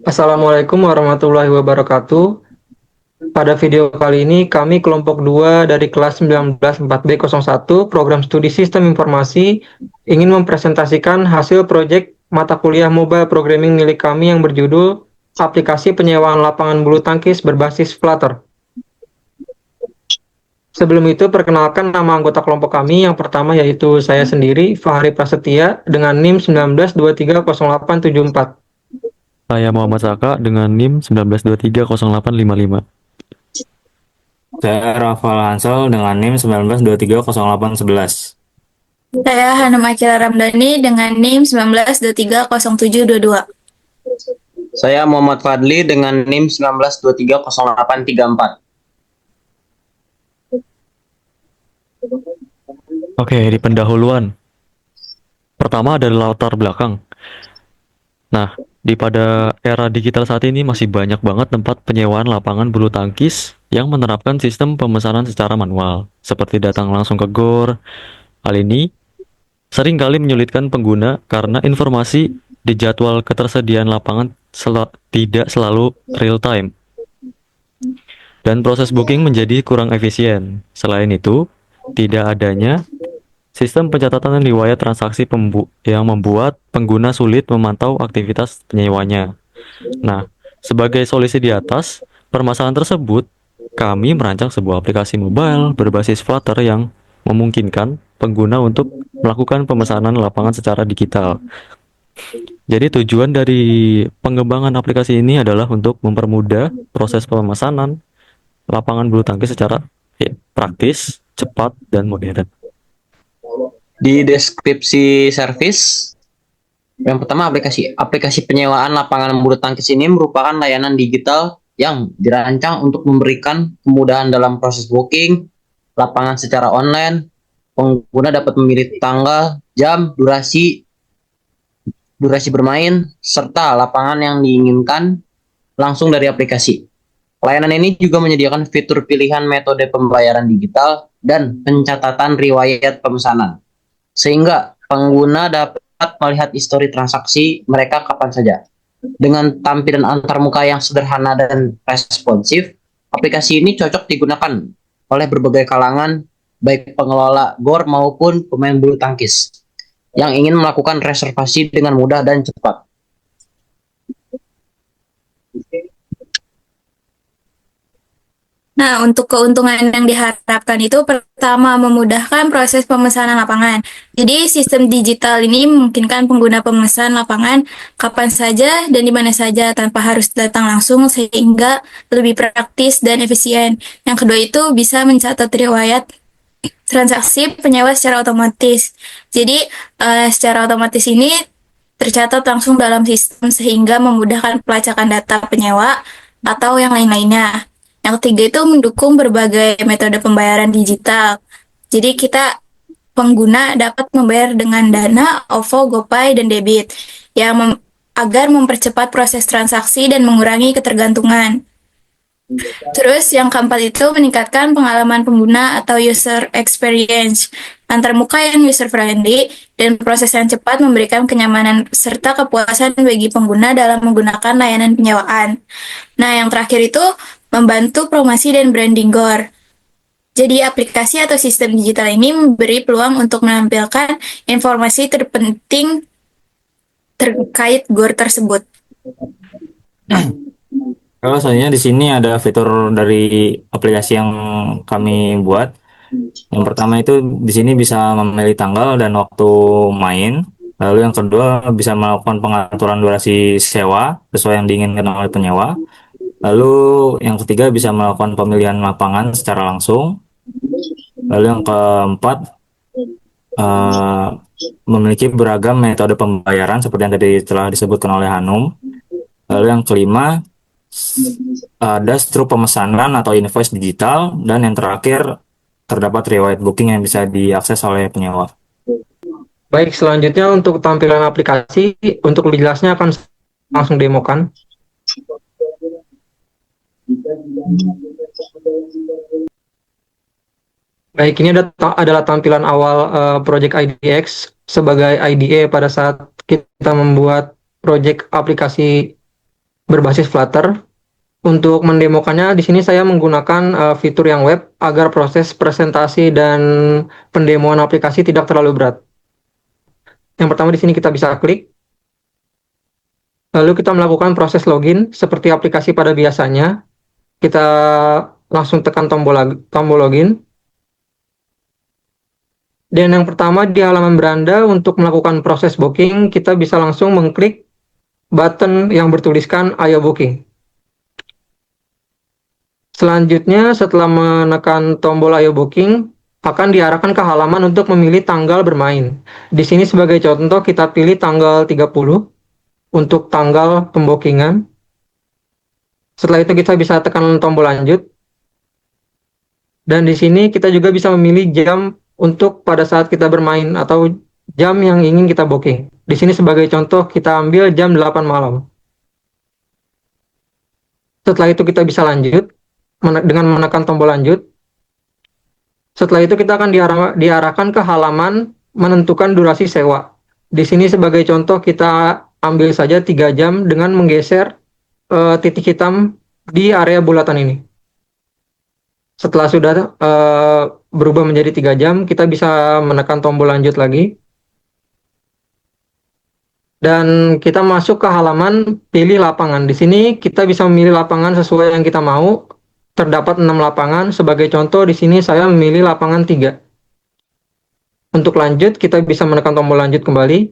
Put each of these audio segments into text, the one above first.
Assalamualaikum warahmatullahi wabarakatuh. Pada video kali ini kami kelompok 2 dari kelas 19 4B01 Program Studi Sistem Informasi ingin mempresentasikan hasil proyek mata kuliah Mobile Programming milik kami yang berjudul Aplikasi Penyewaan Lapangan Bulu Tangkis Berbasis Flutter. Sebelum itu, perkenalkan nama anggota kelompok kami. Yang pertama yaitu saya sendiri, Fahri Prasetya, dengan NIM 19230874. Saya Muhammad Saka dengan NIM 19230855. Saya Rafael Hansel dengan NIM 19230811. Saya Hanum Akila Ramdhani dengan NIM 19230722. Saya Muhammad Fadli dengan NIM 19230834. Oke, di pendahuluan. Pertama adalah latar belakang. Nah, pada era digital saat ini masih banyak banget tempat penyewaan lapangan bulu tangkis yang menerapkan sistem pemesanan secara manual, seperti datang langsung ke GOR. Hal ini seringkali menyulitkan pengguna karena informasi di jadwal ketersediaan lapangan tidak selalu real time. Dan proses booking menjadi kurang efisien. Selain itu, tidak adanya sistem pencatatan riwayat transaksi yang membuat pengguna sulit memantau aktivitas penyewanya. Nah, sebagai solusi di atas permasalahan tersebut, kami merancang sebuah aplikasi mobile berbasis Flutter yang memungkinkan pengguna untuk melakukan pemesanan lapangan secara digital. Jadi tujuan dari pengembangan aplikasi ini adalah untuk mempermudah proses pemesanan lapangan bulu tangkis secara praktis, cepat, dan modern. Di deskripsi service, yang pertama aplikasi penyewaan lapangan bulu tangkis ini merupakan layanan digital yang dirancang untuk memberikan kemudahan dalam proses booking lapangan secara online. Pengguna dapat memilih tanggal, jam, durasi bermain, serta lapangan yang diinginkan langsung dari aplikasi. Layanan ini juga menyediakan fitur pilihan metode pembayaran digital dan pencatatan riwayat pemesanan, sehingga pengguna dapat melihat histori transaksi mereka kapan saja. Dengan tampilan antarmuka yang sederhana dan responsif, aplikasi ini cocok digunakan oleh berbagai kalangan, baik pengelola GOR maupun pemain bulu tangkis yang ingin melakukan reservasi dengan mudah dan cepat. Nah, untuk keuntungan yang diharapkan itu pertama memudahkan proses pemesanan lapangan. Jadi, sistem digital ini memungkinkan pengguna pemesan lapangan kapan saja dan di mana saja tanpa harus datang langsung sehingga lebih praktis dan efisien. Yang kedua itu bisa mencatat riwayat transaksi penyewa secara otomatis. Jadi, secara otomatis ini tercatat langsung dalam sistem sehingga memudahkan pelacakan data penyewa atau yang lain-lainnya. Yang ketiga itu mendukung berbagai metode pembayaran digital. Jadi pengguna dapat membayar dengan Dana, OVO, GoPay, dan debit agar mempercepat proses transaksi dan mengurangi ketergantungan. Terus yang keempat itu meningkatkan pengalaman pengguna atau user experience. Antarmuka yang user friendly dan proses yang cepat memberikan kenyamanan serta kepuasan bagi pengguna dalam menggunakan layanan penyewaan. Nah, yang terakhir itu membantu promosi dan branding GOR. Jadi aplikasi atau sistem digital ini memberi peluang untuk menampilkan informasi terpenting terkait GOR tersebut. Kalau selanjutnya di sini ada fitur dari aplikasi yang kami buat. Yang pertama itu di sini bisa memilih tanggal dan waktu main. Lalu yang kedua bisa melakukan pengaturan durasi sewa sesuai yang diinginkan oleh penyewa. Lalu yang ketiga bisa melakukan pemilihan lapangan secara langsung. Lalu yang keempat memiliki beragam metode pembayaran seperti yang tadi telah disebutkan oleh Hanum. Lalu yang kelima ada struk pemesanan atau invoice digital, dan yang terakhir terdapat riwayat booking yang bisa diakses oleh penyewa. Baik, selanjutnya untuk tampilan aplikasi, untuk lebih jelasnya akan langsung demokan. Baik, ini adalah tampilan awal Project IDX sebagai IDE pada saat kita membuat project aplikasi berbasis Flutter. Untuk mendemokannya di sini saya menggunakan fitur yang web agar proses presentasi dan pendemoan aplikasi tidak terlalu berat. Yang pertama di sini kita bisa klik, lalu kita melakukan proses login seperti aplikasi pada biasanya. Kita langsung tekan tombol login. Dan yang pertama di halaman beranda untuk melakukan proses booking, kita bisa langsung mengklik button yang bertuliskan Ayo Booking. Selanjutnya, setelah menekan tombol Ayo Booking, akan diarahkan ke halaman untuk memilih tanggal bermain. Di sini sebagai contoh, kita pilih tanggal 30 untuk tanggal pembookingan. Setelah itu kita bisa tekan tombol lanjut. Dan di sini kita juga bisa memilih jam untuk pada saat kita bermain atau jam yang ingin kita booking. Di sini sebagai contoh, kita ambil jam 8 malam. Setelah itu kita bisa lanjut dengan menekan tombol lanjut. Setelah itu kita akan diarahkan ke halaman menentukan durasi sewa. Di sini sebagai contoh kita ambil saja 3 jam dengan menggeser titik hitam di area bulatan ini. Setelah sudah berubah menjadi 3 jam, kita bisa menekan tombol lanjut lagi. Dan kita masuk ke halaman pilih lapangan. Di sini kita bisa memilih lapangan sesuai yang kita mau. Terdapat 6 lapangan. Sebagai contoh di sini saya memilih lapangan 3. Untuk lanjut kita bisa menekan tombol lanjut kembali.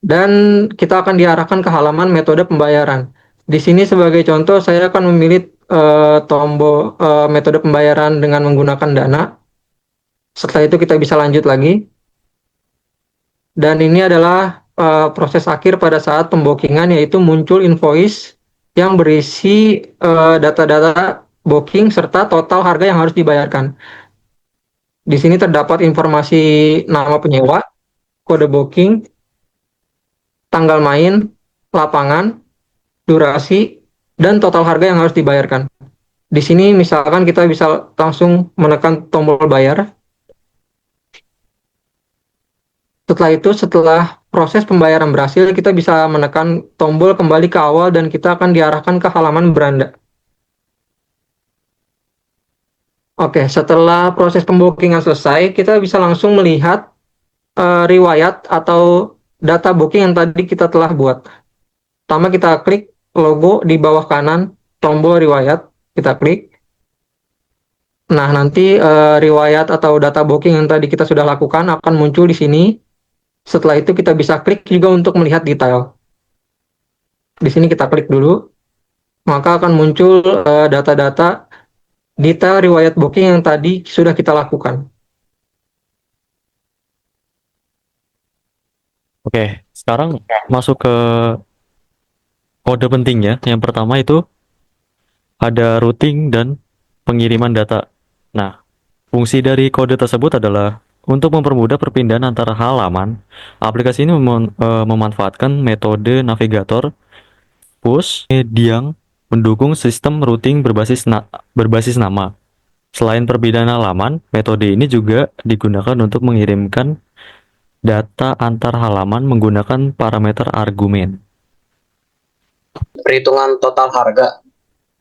Dan kita akan diarahkan ke halaman metode pembayaran. Di sini sebagai contoh saya akan memilih tombol metode pembayaran dengan menggunakan Dana. Setelah itu kita bisa lanjut lagi. Dan ini adalah proses akhir pada saat pembookingan, yaitu muncul invoice yang berisi data-data booking serta total harga yang harus dibayarkan. Di sini terdapat informasi nama penyewa, kode booking, tanggal main, lapangan, durasi, dan total harga yang harus dibayarkan. Di sini misalkan kita bisa langsung menekan tombol bayar. Setelah proses pembayaran berhasil, kita bisa menekan tombol kembali ke awal dan kita akan diarahkan ke halaman beranda. Oke, setelah proses pembookingan selesai, kita bisa langsung melihat riwayat atau data booking yang tadi kita telah buat. Pertama kita klik logo di bawah kanan, tombol riwayat, kita klik. Nah, nanti riwayat atau data booking yang tadi kita sudah lakukan akan muncul di sini. Setelah itu kita bisa klik juga untuk melihat detail. Di sini kita klik dulu, maka akan muncul data-data detail riwayat booking yang tadi sudah kita lakukan. Oke, sekarang masuk ke kode pentingnya. Yang pertama itu ada routing dan pengiriman data. Nah, fungsi dari kode tersebut adalah untuk mempermudah perpindahan antara halaman. Aplikasi ini memanfaatkan metode navigator push yang mendukung sistem routing berbasis nama. Selain perpindahan halaman, metode ini juga digunakan untuk mengirimkan data antar halaman menggunakan parameter argumen. Perhitungan total harga.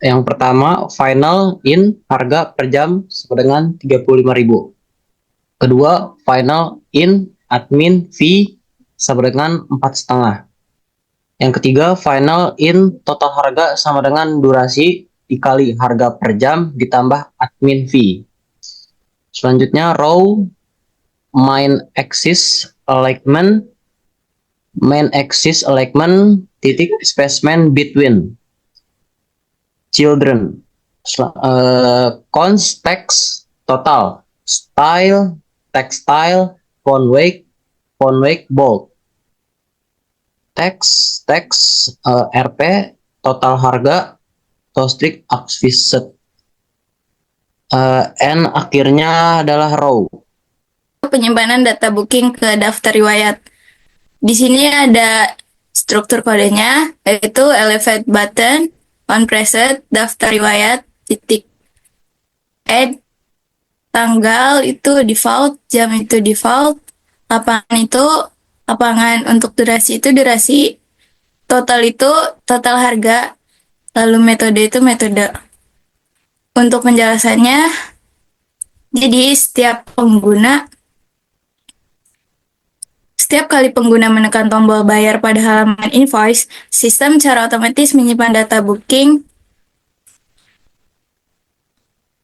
Yang pertama, final in harga per jam sama dengan 35.000. Kedua, final in admin fee sama dengan 4,5. Yang ketiga, final in total harga sama dengan durasi dikali harga per jam ditambah admin fee. Selanjutnya, row main axis alignment titik spaceman between children. Cons text total style textile font weight bold. Text RP total harga tostric axviset. N akhirnya adalah row. Penyimpanan data booking ke daftar riwayat. Di sini ada struktur kodenya, yaitu elevate button, on preset, daftar riwayat, titik add, tanggal itu default, jam itu default, lapangan untuk durasi itu durasi Total itu total harga, lalu metode itu metode. Untuk penjelasannya, jadi setiap kali pengguna menekan tombol bayar pada halaman invoice, sistem secara otomatis menyimpan data booking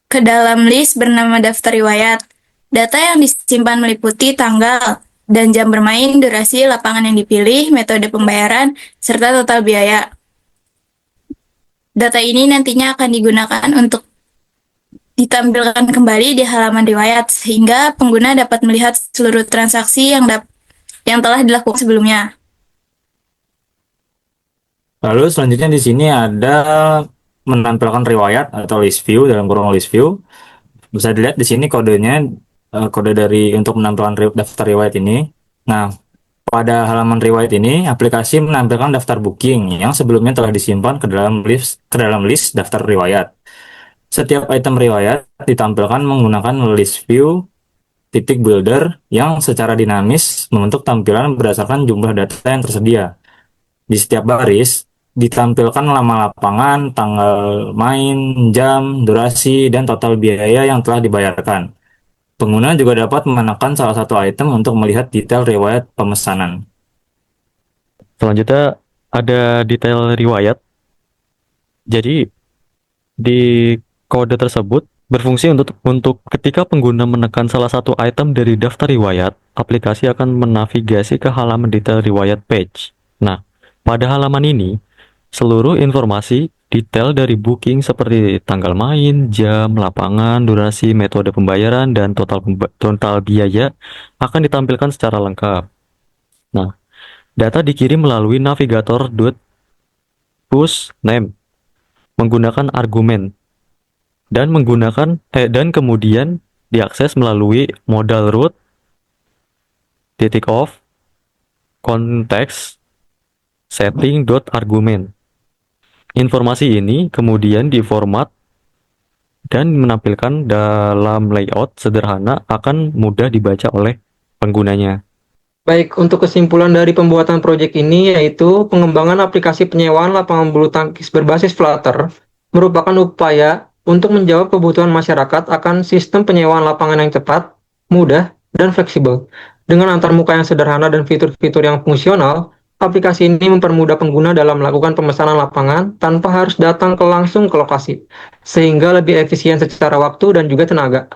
ke dalam list bernama daftar riwayat. Data yang disimpan meliputi tanggal dan jam bermain, durasi lapangan yang dipilih, metode pembayaran, serta total biaya. Data ini nantinya akan digunakan untuk ditampilkan kembali di halaman riwayat, sehingga pengguna dapat melihat seluruh transaksi yang telah dilakukan sebelumnya. Lalu selanjutnya di sini ada menampilkan riwayat atau list view, dalam kurung list view. Bisa dilihat di sini kodenya, kode dari untuk menampilkan daftar riwayat ini. Nah, pada halaman riwayat ini, aplikasi menampilkan daftar booking yang sebelumnya telah disimpan ke dalam list daftar riwayat. Setiap item riwayat ditampilkan menggunakan list view titik builder yang secara dinamis membentuk tampilan berdasarkan jumlah data yang tersedia. Di setiap baris ditampilkan nama lapangan, tanggal main, jam, durasi, dan total biaya yang telah dibayarkan. Pengguna juga dapat menekan salah satu item untuk melihat detail riwayat pemesanan. Selanjutnya ada detail riwayat. Jadi di kode tersebut berfungsi untuk ketika pengguna menekan salah satu item dari daftar riwayat, aplikasi akan menavigasi ke halaman detail riwayat page. Nah, pada halaman ini, seluruh informasi detail dari booking seperti tanggal main, jam, lapangan, durasi, metode pembayaran, dan total biaya akan ditampilkan secara lengkap. Nah, data dikirim melalui navigator push name menggunakan argumen dan kemudian diakses melalui modal root .off konteks setting.argument. Informasi ini kemudian diformat dan menampilkan dalam layout sederhana akan mudah dibaca oleh penggunanya. Baik, untuk kesimpulan dari pembuatan proyek ini yaitu pengembangan aplikasi penyewaan lapangan bulu tangkis berbasis Flutter merupakan upaya untuk menjawab kebutuhan masyarakat akan sistem penyewaan lapangan yang cepat, mudah, dan fleksibel. Dengan antarmuka yang sederhana dan fitur-fitur yang fungsional, aplikasi ini mempermudah pengguna dalam melakukan pemesanan lapangan tanpa harus datang langsung ke lokasi, sehingga lebih efisien secara waktu dan juga tenaga.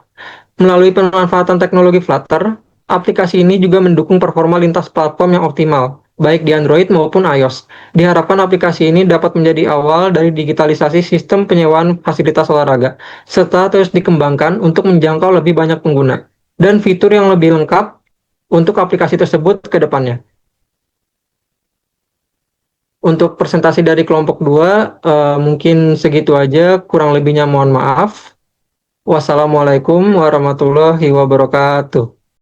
Melalui pemanfaatan teknologi Flutter, aplikasi ini juga mendukung performa lintas platform yang optimal, baik di Android maupun iOS. Diharapkan aplikasi ini dapat menjadi awal dari digitalisasi sistem penyewaan fasilitas olahraga, serta terus dikembangkan untuk menjangkau lebih banyak pengguna, dan fitur yang lebih lengkap untuk aplikasi tersebut ke depannya. Untuk presentasi dari kelompok 2, mungkin segitu aja, kurang lebihnya mohon maaf. Wassalamualaikum warahmatullahi wabarakatuh.